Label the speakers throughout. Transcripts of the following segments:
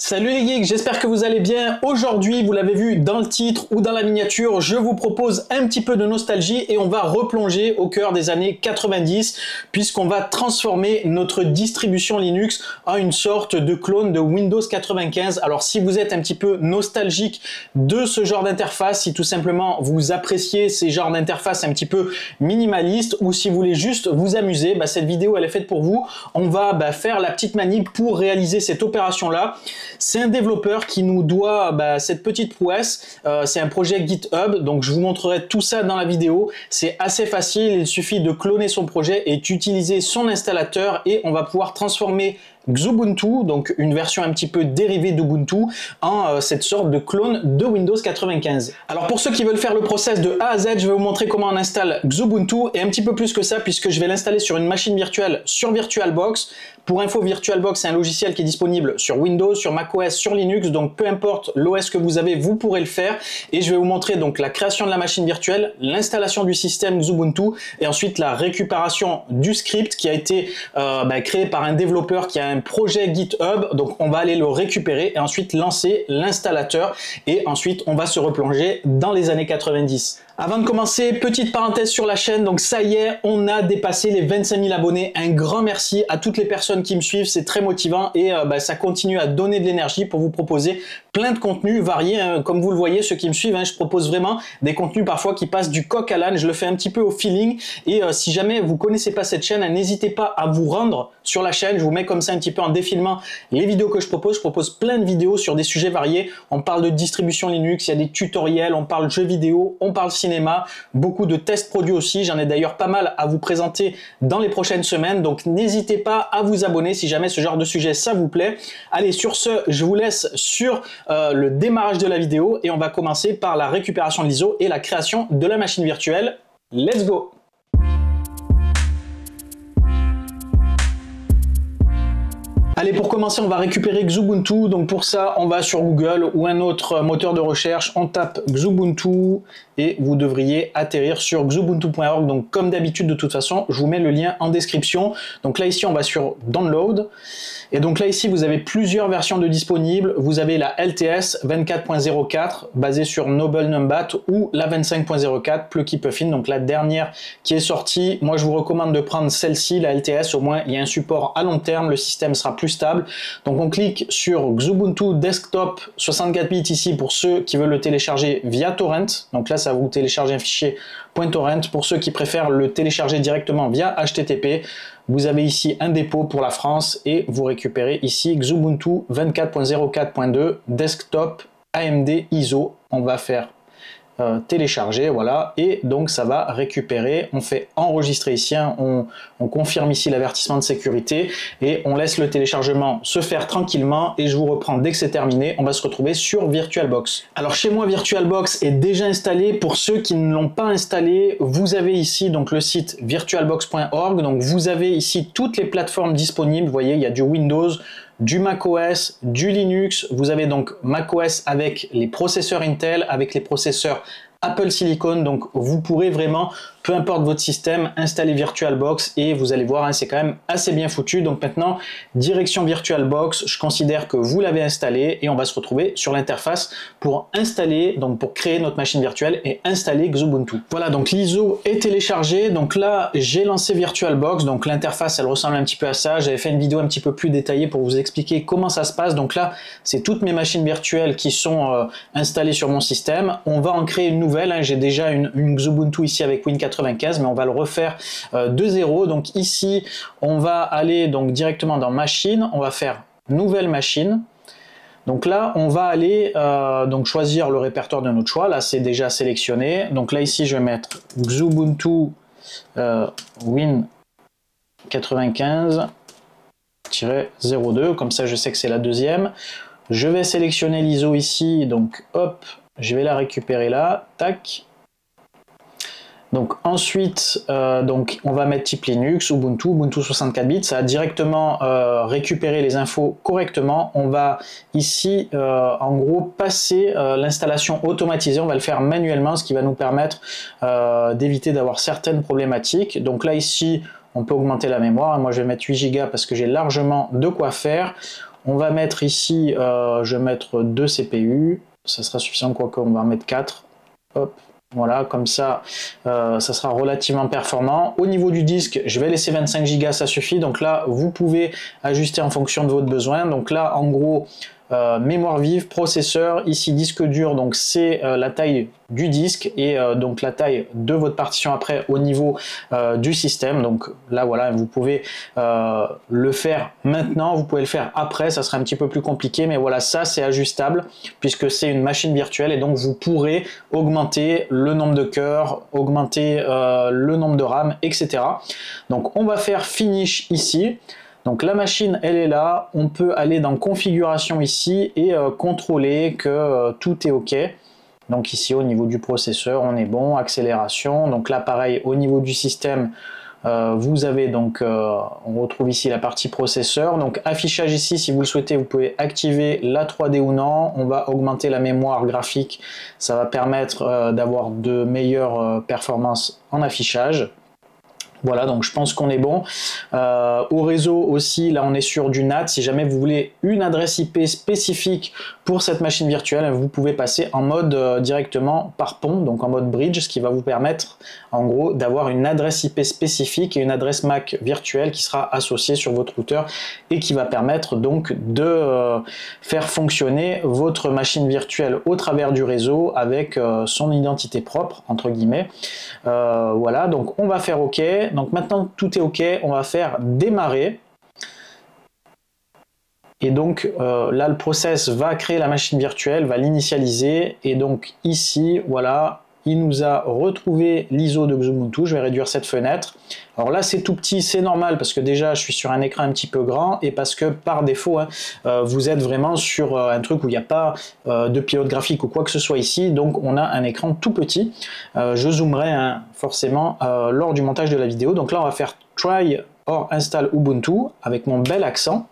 Speaker 1: Salut les geeks, j'espère que vous allez bien. Aujourd'hui, vous l'avez vu dans le titre ou dans la miniature, je vous propose un petit peu de nostalgie et on va replonger au cœur des années 90 puisqu'on va transformer notre distribution Linux en une sorte de clone de Windows 95. Alors si vous êtes un petit peu nostalgique de ce genre d'interface, si tout simplement vous appréciez ces genres d'interface un petit peu minimaliste ou si vous voulez juste vous amuser, cette vidéo elle est faite pour vous. On va faire la petite manip pour réaliser cette opération là. C'est un développeur qui nous doit cette petite prouesse, c'est un projet GitHub, donc je vous montrerai tout ça dans la vidéo. C'est assez facile, il suffit de cloner son projet et d'utiliser son installateur et on va pouvoir transformer Xubuntu, donc une version un petit peu dérivée d'Ubuntu, en cette sorte de clone de Windows 95. Alors pour ceux qui veulent faire le process de A à Z, je vais vous montrer comment on installe Xubuntu et un petit peu plus que ça puisque je vais l'installer sur une machine virtuelle sur VirtualBox. Pour info, VirtualBox c'est un logiciel qui est disponible sur Windows, sur macOS, sur Linux, donc peu importe l'OS que vous avez, vous pourrez le faire. Et je vais vous montrer donc la création de la machine virtuelle, l'installation du système Xubuntu et ensuite la récupération du script qui a été créé par un développeur qui a un projet GitHub. Donc on va aller le récupérer et ensuite lancer l'installateur et ensuite on va se replonger dans les années 90. Avant de commencer, petite parenthèse sur la chaîne, donc ça y est, on a dépassé les 25 000 abonnés. Un grand merci à toutes les personnes qui me suivent, c'est très motivant et ça continue à donner de l'énergie pour vous proposer plein de contenus variés. Comme vous le voyez, ceux qui me suivent, je propose vraiment des contenus parfois qui passent du coq à l'âne. Je le fais un petit peu au feeling et si jamais vous connaissez pas cette chaîne, n'hésitez pas à vous rendre sur la chaîne. Je vous mets comme ça un petit peu en défilement les vidéos que je propose. Je propose plein de vidéos sur des sujets variés. On parle de distribution Linux, il y a des tutoriels, on parle jeux vidéo, on parle cinéma, beaucoup de tests produits aussi. J'en ai d'ailleurs pas mal à vous présenter dans les prochaines semaines. Donc n'hésitez pas à vous abonner si jamais ce genre de sujet ça vous plaît. Allez, sur ce, je vous laisse sur le démarrage de la vidéo et on va commencer par la récupération de l'ISO et la création de la machine virtuelle. Let's go! Allez, pour commencer, on va récupérer Xubuntu. Donc pour ça, on va sur Google ou un autre moteur de recherche, on tape Xubuntu et vous devriez atterrir sur xubuntu.org. Donc comme d'habitude, de toute façon, je vous mets le lien en description. Donc là, ici, on va sur Download. Et donc là, ici, vous avez plusieurs versions de disponibles. Vous avez la LTS 24.04 basée sur Noble Numbat ou la 25.04 Plucky Puffin, donc la dernière qui est sortie. Moi, je vous recommande de prendre celle-ci, la LTS. Au moins, il y a un support à long terme. Le système sera plus stable. Donc on clique sur Xubuntu Desktop 64 bits ici pour ceux qui veulent le télécharger via torrent. Donc là, ça va vous télécharger un fichier .torrent. Pour ceux qui préfèrent le télécharger directement via HTTP, vous avez ici un dépôt pour la France et vous récupérez ici Xubuntu 24.04.2 Desktop AMD ISO. On va faire télécharger, voilà, et donc ça va récupérer. On fait enregistrer ici, on confirme ici l'avertissement de sécurité et on laisse le téléchargement se faire tranquillement et je vous reprends dès que c'est terminé. On va se retrouver sur VirtualBox. Alors chez moi, VirtualBox est déjà installé. Pour ceux qui ne l'ont pas installé, vous avez ici donc le site virtualbox.org. donc vous avez ici toutes les plateformes disponibles. Vous voyez, il y a du Windows, du macOS, du Linux. Vous avez donc macOS avec les processeurs Intel, avec les processeurs Apple Silicon, donc vous pourrez vraiment, peu importe votre système, installer VirtualBox et vous allez voir, c'est quand même assez bien foutu. Donc maintenant, direction VirtualBox, je considère que vous l'avez installé et on va se retrouver sur l'interface pour installer, donc pour créer notre machine virtuelle et installer Xubuntu. Voilà, donc l'ISO est téléchargé. Donc là, j'ai lancé VirtualBox, donc l'interface, elle ressemble un petit peu à ça. J'avais fait une vidéo un petit peu plus détaillée pour vous expliquer comment ça se passe. Donc là, c'est toutes mes machines virtuelles qui sont installées sur mon système. On va en créer une nouvelle. J'ai déjà une Xubuntu ici avec Win95, mais on va le refaire de zéro. Donc ici, on va aller donc directement dans Machine, on va faire Nouvelle machine. Donc là, on va aller donc choisir le répertoire de notre choix. Là, c'est déjà sélectionné. Donc là, ici, je vais mettre Xubuntu Win95-02, comme ça, je sais que c'est la deuxième. Je vais sélectionner l'ISO ici, donc hop, je vais la récupérer là, tac. Donc ensuite, donc on va mettre type Linux, Ubuntu 64 bits, ça va directement récupérer les infos correctement. On va ici, en gros, passer l'installation automatisée, on va le faire manuellement, ce qui va nous permettre d'éviter d'avoir certaines problématiques. Donc là ici, on peut augmenter la mémoire, moi je vais mettre 8 Go parce que j'ai largement de quoi faire. On va mettre ici, je vais mettre 2 CPU, ça sera suffisant, quoique on va en mettre 4. Hop, voilà, comme ça, ça sera relativement performant. Au niveau du disque, je vais laisser 25 Go, ça suffit. Donc là, vous pouvez ajuster en fonction de votre besoin. Donc là, en gros, mémoire vive, processeur, ici disque dur, donc c'est la taille du disque et donc la taille de votre partition après au niveau du système. Donc là voilà, vous pouvez le faire maintenant, vous pouvez le faire après, ça sera un petit peu plus compliqué, mais voilà, ça c'est ajustable puisque c'est une machine virtuelle et donc vous pourrez augmenter le nombre de cœurs, augmenter le nombre de RAM, etc. Donc on va faire finish ici. Donc la machine, elle est là, on peut aller dans configuration ici et contrôler que tout est OK. Donc ici au niveau du processeur, on est bon, accélération. Donc là pareil, au niveau du système, vous avez donc, on retrouve ici la partie processeur. Donc affichage ici, si vous le souhaitez, vous pouvez activer la 3D ou non. On va augmenter la mémoire graphique, ça va permettre d'avoir de meilleures performances en affichage. Voilà, donc je pense qu'on est bon. Au réseau aussi, là on est sur du NAT. Si jamais vous voulez une adresse IP spécifique pour cette machine virtuelle, vous pouvez passer en mode directement par pont, donc en mode bridge, ce qui va vous permettre en gros d'avoir une adresse IP spécifique et une adresse MAC virtuelle qui sera associée sur votre routeur et qui va permettre donc de faire fonctionner votre machine virtuelle au travers du réseau avec son identité propre, entre guillemets. Voilà, donc on va faire OK. Donc maintenant que tout est OK, on va faire démarrer. Et donc là, le process va créer la machine virtuelle, va l'initialiser. Et donc ici, voilà, il nous a retrouvé l'ISO de Xubuntu. Je vais réduire cette fenêtre. Alors là, c'est tout petit, c'est normal parce que déjà, je suis sur un écran un petit peu grand et parce que par défaut, hein, vous êtes vraiment sur un truc où il n'y a pas de pilote graphique ou quoi que ce soit ici. Donc, on a un écran tout petit. Je zoomerai hein, forcément lors du montage de la vidéo. Donc là, on va faire try or install Ubuntu avec mon bel accent.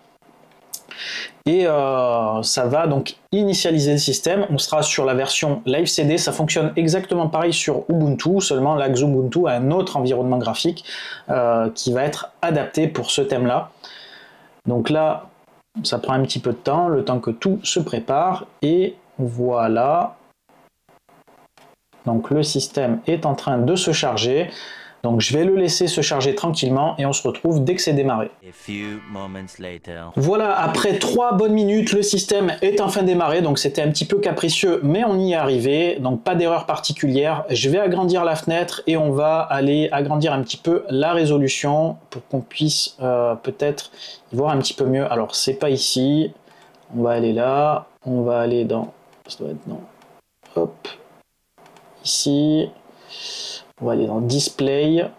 Speaker 1: Et ça va donc initialiser le système. On sera sur la version Live CD. Ça fonctionne exactement pareil sur Ubuntu, seulement là Xubuntu a un autre environnement graphique qui va être adapté pour ce thème-là. Donc là, ça prend un petit peu de temps, le temps que tout se prépare. Et voilà. Donc le système est en train de se charger. Donc je vais le laisser se charger tranquillement et on se retrouve dès que c'est démarré. Voilà, après 3 bonnes minutes, le système est enfin démarré. Donc c'était un petit peu capricieux, mais on y est arrivé. Donc pas d'erreur particulière. Je vais agrandir la fenêtre et on va aller agrandir un petit peu la résolution pour qu'on puisse peut-être y voir un petit peu mieux. Alors c'est pas ici. On va aller là. On va aller dans... Ça doit être dans... Hop. Ici. On va aller dans Display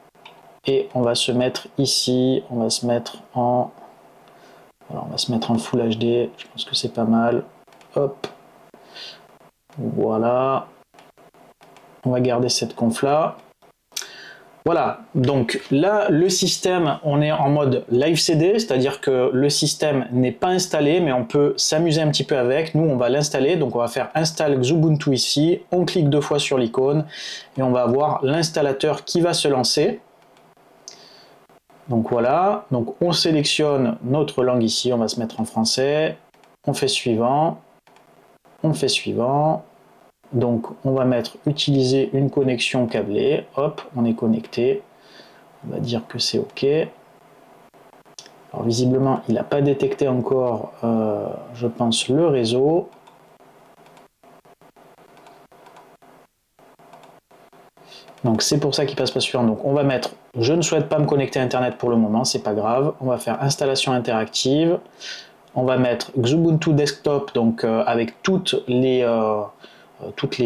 Speaker 1: et on va se mettre ici, on va se mettre en Full HD, je pense que c'est pas mal. Hop, voilà. On va garder cette conf là. Voilà, donc là le système, on est en mode Live CD, c'est-à-dire que le système n'est pas installé, mais on peut s'amuser un petit peu avec. Nous, on va l'installer, donc on va faire Install Xubuntu ici, on clique 2 fois sur l'icône et on va avoir l'installateur qui va se lancer. Donc voilà, donc on sélectionne notre langue ici, on va se mettre en français, on fait suivant, on fait suivant. Donc on va mettre utiliser une connexion câblée, hop, on est connecté, on va dire que c'est OK. Alors visiblement il n'a pas détecté encore, je pense, le réseau. Donc c'est pour ça qu'il passe pas suivant. Donc on va mettre je ne souhaite pas me connecter à internet pour le moment, c'est pas grave. On va faire installation interactive. On va mettre Xubuntu Desktop, donc avec toutes les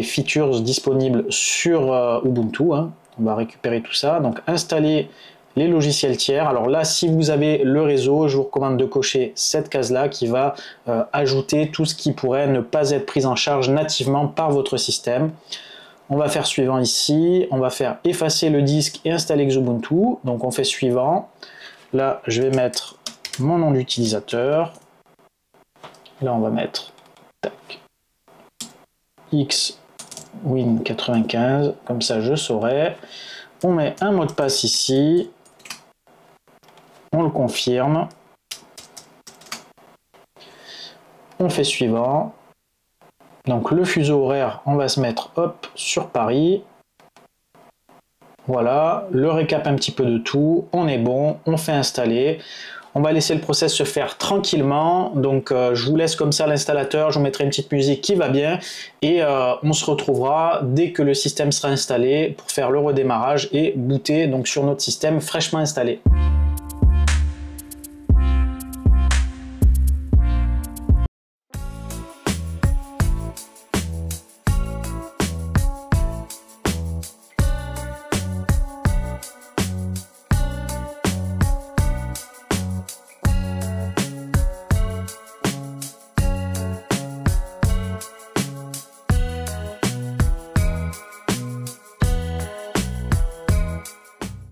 Speaker 1: features disponibles sur Ubuntu. Hein. On va récupérer tout ça. Donc installer les logiciels tiers. Alors là, si vous avez le réseau, je vous recommande de cocher cette case-là qui va ajouter tout ce qui pourrait ne pas être pris en charge nativement par votre système. On va faire suivant ici. On va faire effacer le disque et installer Xubuntu. Donc on fait suivant. Là, je vais mettre mon nom d'utilisateur. Là, on va mettre tac, xwin95, comme ça je saurai. On met un mot de passe ici, on le confirme. On fait suivant. Donc le fuseau horaire, on va se mettre hop sur Paris. Voilà, le récap un petit peu de tout, on est bon, on fait installer. On va laisser le process se faire tranquillement, donc je vous laisse comme ça l'installateur, je vous mettrai une petite musique qui va bien et on se retrouvera dès que le système sera installé pour faire le redémarrage et booter donc sur notre système fraîchement installé.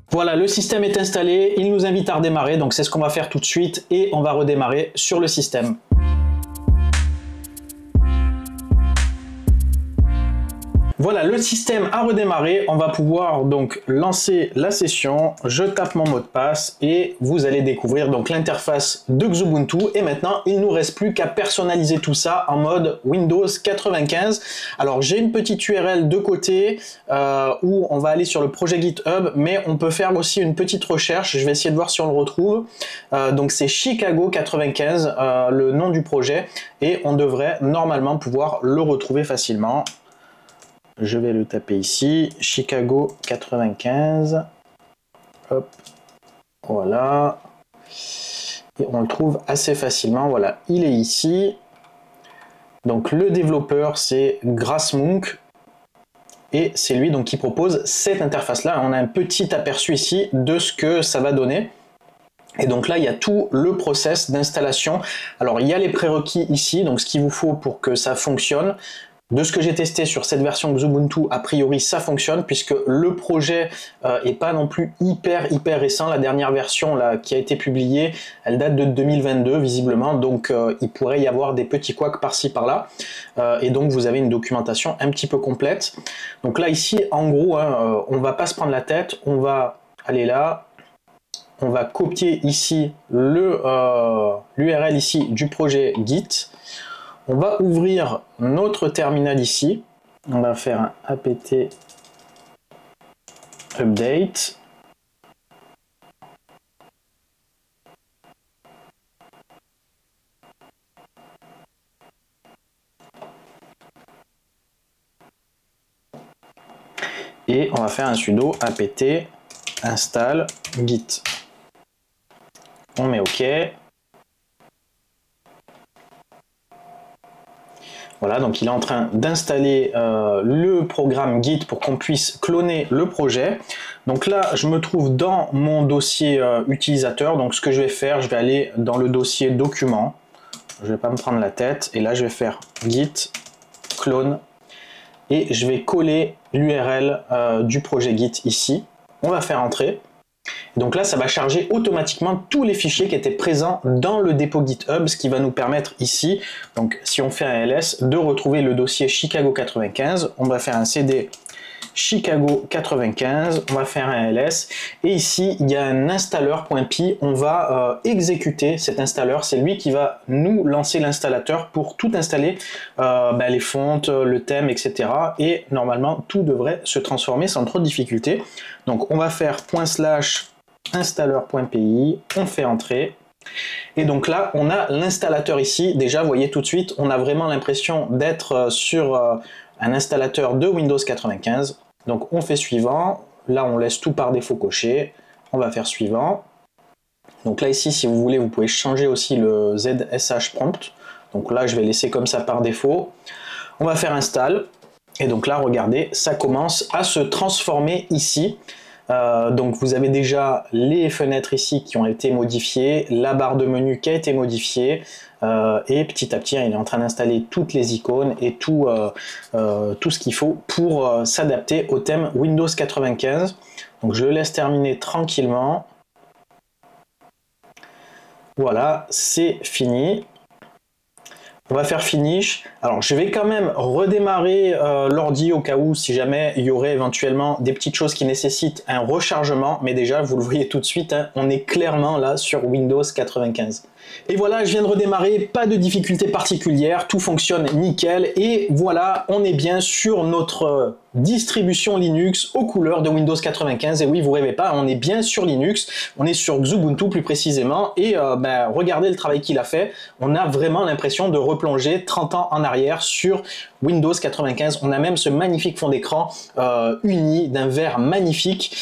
Speaker 1: Voilà, le système est installé, il nous invite à redémarrer, donc c'est ce qu'on va faire tout de suite et on va redémarrer sur le système. Voilà, le système a redémarré, on va pouvoir donc lancer la session, je tape mon mot de passe et vous allez découvrir donc l'interface de Xubuntu et maintenant il ne nous reste plus qu'à personnaliser tout ça en mode Windows 95. Alors j'ai une petite URL de côté où on va aller sur le projet GitHub, mais on peut faire aussi une petite recherche, je vais essayer de voir si on le retrouve. Donc c'est Chicago 95, le nom du projet, et on devrait normalement pouvoir le retrouver facilement. Je vais le taper ici, Chicago 95, hop, voilà, et on le trouve assez facilement, voilà, il est ici. Donc le développeur c'est Grasmunk, et c'est lui donc qui propose cette interface-là. On a un petit aperçu ici de ce que ça va donner. Et donc là, il y a tout le process d'installation. Alors il y a les prérequis ici, donc ce qu'il vous faut pour que ça fonctionne. De ce que j'ai testé sur cette version Xubuntu, a priori ça fonctionne puisque le projet est pas non plus hyper récent. La dernière version là, qui a été publiée, elle date de 2022 visiblement, donc il pourrait y avoir des petits couacs par-ci par-là. Et donc vous avez une documentation un petit peu complète. Donc là ici, en gros, hein, on va pas se prendre la tête, on va aller là, on va copier ici l'URL ici du projet Git. On va ouvrir notre terminal ici, on va faire un apt update. Et on va faire un sudo apt install git. On met OK. Voilà, donc il est en train d'installer le programme Git pour qu'on puisse cloner le projet. Donc là, je me trouve dans mon dossier utilisateur. Donc ce que je vais faire, je vais aller dans le dossier documents. Je ne vais pas me prendre la tête. Et là, je vais faire Git clone. Et je vais coller l'URL du projet Git ici. On va faire entrer. Donc là, ça va charger automatiquement tous les fichiers qui étaient présents dans le dépôt GitHub, ce qui va nous permettre ici, donc si on fait un ls, de retrouver le dossier Chicago 95. On va faire un cd Chicago 95, on va faire un ls, et ici, il y a un installeur.py, on va exécuter cet installeur, c'est lui qui va nous lancer l'installateur pour tout installer, les fontes, le thème, etc. Et normalement, tout devrait se transformer sans trop de difficultés. Donc on va faire /installeur.py, on fait entrer, et donc là on a l'installateur ici. Déjà vous voyez tout de suite, on a vraiment l'impression d'être sur un installateur de Windows 95. Donc on fait suivant, là on laisse tout par défaut coché, on va faire suivant. Donc là ici, si vous voulez, vous pouvez changer aussi le ZSH prompt. Donc là je vais laisser comme ça par défaut. On va faire install, et donc là regardez, ça commence à se transformer ici. Donc vous avez déjà les fenêtres ici qui ont été modifiées, la barre de menu qui a été modifiée, et petit à petit il est en train d'installer toutes les icônes et tout ce qu'il faut pour s'adapter au thème Windows 95. Donc je le laisse terminer tranquillement. Voilà, c'est fini. On va faire finish. Alors je vais quand même redémarrer l'ordi au cas où si jamais il y aurait éventuellement des petites choses qui nécessitent un rechargement, mais déjà vous le voyez tout de suite, hein, on est clairement là sur Windows 95. Et voilà, je viens de redémarrer, pas de difficulté particulière, tout fonctionne nickel et voilà, on est bien sur notre distribution Linux aux couleurs de Windows 95. Et oui, vous rêvez pas, on est bien sur Linux, on est sur Xubuntu plus précisément et regardez le travail qu'il a fait, on a vraiment l'impression de replonger 30 ans en arrière sur Windows 95. On a même ce magnifique fond d'écran uni d'un vert magnifique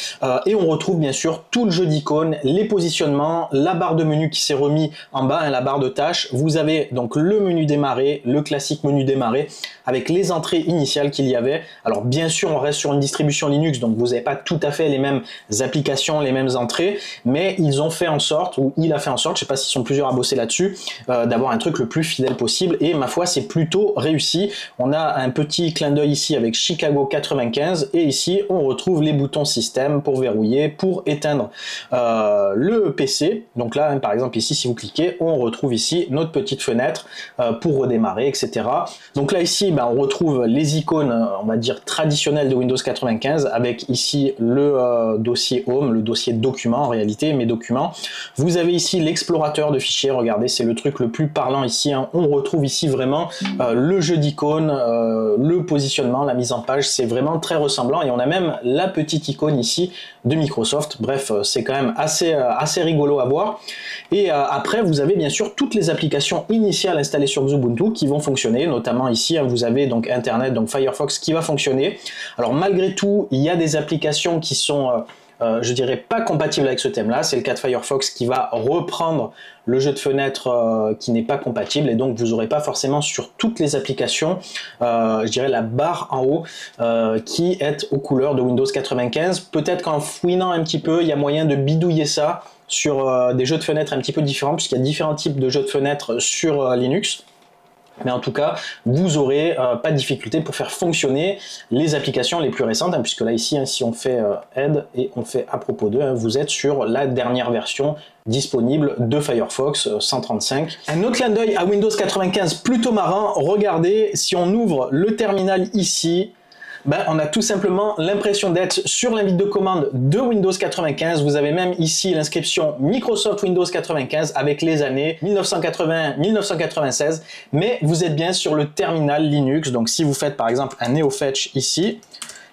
Speaker 1: et on retrouve bien sûr tout le jeu d'icônes, les positionnements, la barre de menu qui s'est remis en bas, hein, la barre de tâches. Vous avez donc le menu démarrer, le classique menu démarrer avec les entrées initiales qu'il y avait. Alors bien sûr on reste sur une distribution Linux, donc vous n'avez pas tout à fait les mêmes applications, les mêmes entrées, mais ils ont fait en sorte, ou il a fait en sorte, je ne sais pas s'ils sont plusieurs à bosser là-dessus, d'avoir un truc le plus fidèle possible et ma foi c'est plutôt réussi. On a un petit clin d'œil ici avec Chicago 95 et ici on retrouve les boutons système pour verrouiller, pour éteindre le PC. Donc là par exemple ici si vous cliquez on retrouve ici notre petite fenêtre pour redémarrer, etc. Donc là ici on retrouve les icônes on va dire traditionnelles de Windows 95 avec ici le dossier Home, le dossier documents en réalité, mes documents. Vous avez ici l'explorateur de fichiers, regardez c'est le truc le plus parlant ici, hein. On retrouve ici vraiment le jeu d'icônes, le positionnement, la mise en page, c'est vraiment très ressemblant et on a même la petite icône ici de Microsoft. Bref, c'est quand même assez rigolo à voir. Et après, vous avez bien sûr toutes les applications initiales installées sur Xubuntu qui vont fonctionner, notamment ici, hein, vous avez donc Internet, donc Firefox qui va fonctionner. Alors malgré tout, il y a des applications qui sont je dirais pas compatible avec ce thème-là, c'est le cas de Firefox qui va reprendre le jeu de fenêtre qui n'est pas compatible et donc vous n'aurez pas forcément sur toutes les applications, je dirais la barre en haut qui est aux couleurs de Windows 95. Peut-être qu'en fouinant un petit peu, il y a moyen de bidouiller ça sur des jeux de fenêtre un petit peu différents puisqu'il y a différents types de jeux de fenêtre sur Linux. Mais en tout cas, vous n'aurez pas de difficulté pour faire fonctionner les applications les plus récentes, hein, puisque là ici, hein, si on fait aide et on fait à propos d'eux, hein, vous êtes sur la dernière version disponible de Firefox 135. Un autre clin d'œil à Windows 95 plutôt marrant, regardez, si on ouvre le terminal ici, on a tout simplement l'impression d'être sur l'invite de commande de Windows 95. Vous avez même ici l'inscription Microsoft Windows 95 avec les années 1980-1996, mais vous êtes bien sur le terminal Linux. Donc si vous faites par exemple un NeoFetch ici,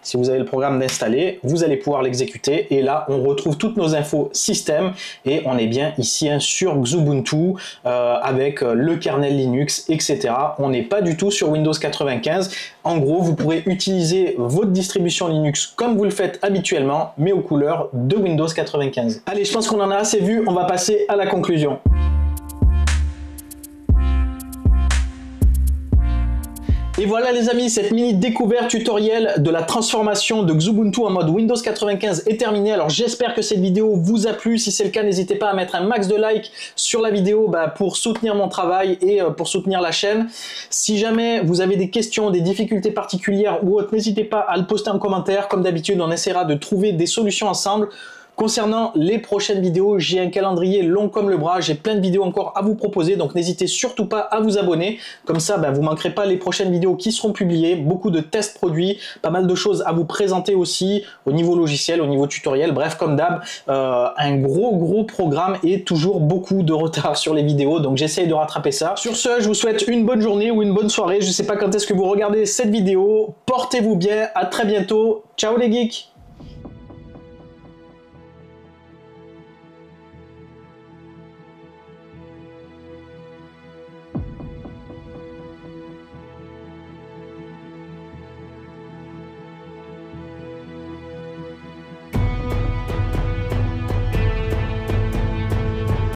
Speaker 1: si vous avez le programme d'installer, vous allez pouvoir l'exécuter et là on retrouve toutes nos infos système et on est bien ici hein, sur Xubuntu avec le kernel Linux, etc. On n'est pas du tout sur Windows 95. En gros, vous pourrez utiliser votre distribution Linux comme vous le faites habituellement, mais aux couleurs de Windows 95. Allez, je pense qu'on en a assez vu, on va passer à la conclusion. Et voilà les amis, cette mini découverte tutoriel de la transformation de Xubuntu en mode Windows 95 est terminée. Alors j'espère que cette vidéo vous a plu. Si c'est le cas, n'hésitez pas à mettre un max de likes sur la vidéo pour soutenir mon travail et pour soutenir la chaîne. Si jamais vous avez des questions, des difficultés particulières ou autres, n'hésitez pas à le poster en commentaire. Comme d'habitude, on essaiera de trouver des solutions ensemble. Concernant les prochaines vidéos, j'ai un calendrier long comme le bras, j'ai plein de vidéos encore à vous proposer, donc n'hésitez surtout pas à vous abonner, comme ça vous ne manquerez pas les prochaines vidéos qui seront publiées, beaucoup de tests produits, pas mal de choses à vous présenter aussi au niveau logiciel, au niveau tutoriel, bref comme d'hab, un gros programme et toujours beaucoup de retard sur les vidéos, donc j'essaye de rattraper ça. Sur ce, je vous souhaite une bonne journée ou une bonne soirée, je ne sais pas quand est-ce que vous regardez cette vidéo, portez-vous bien, à très bientôt, ciao les geeks!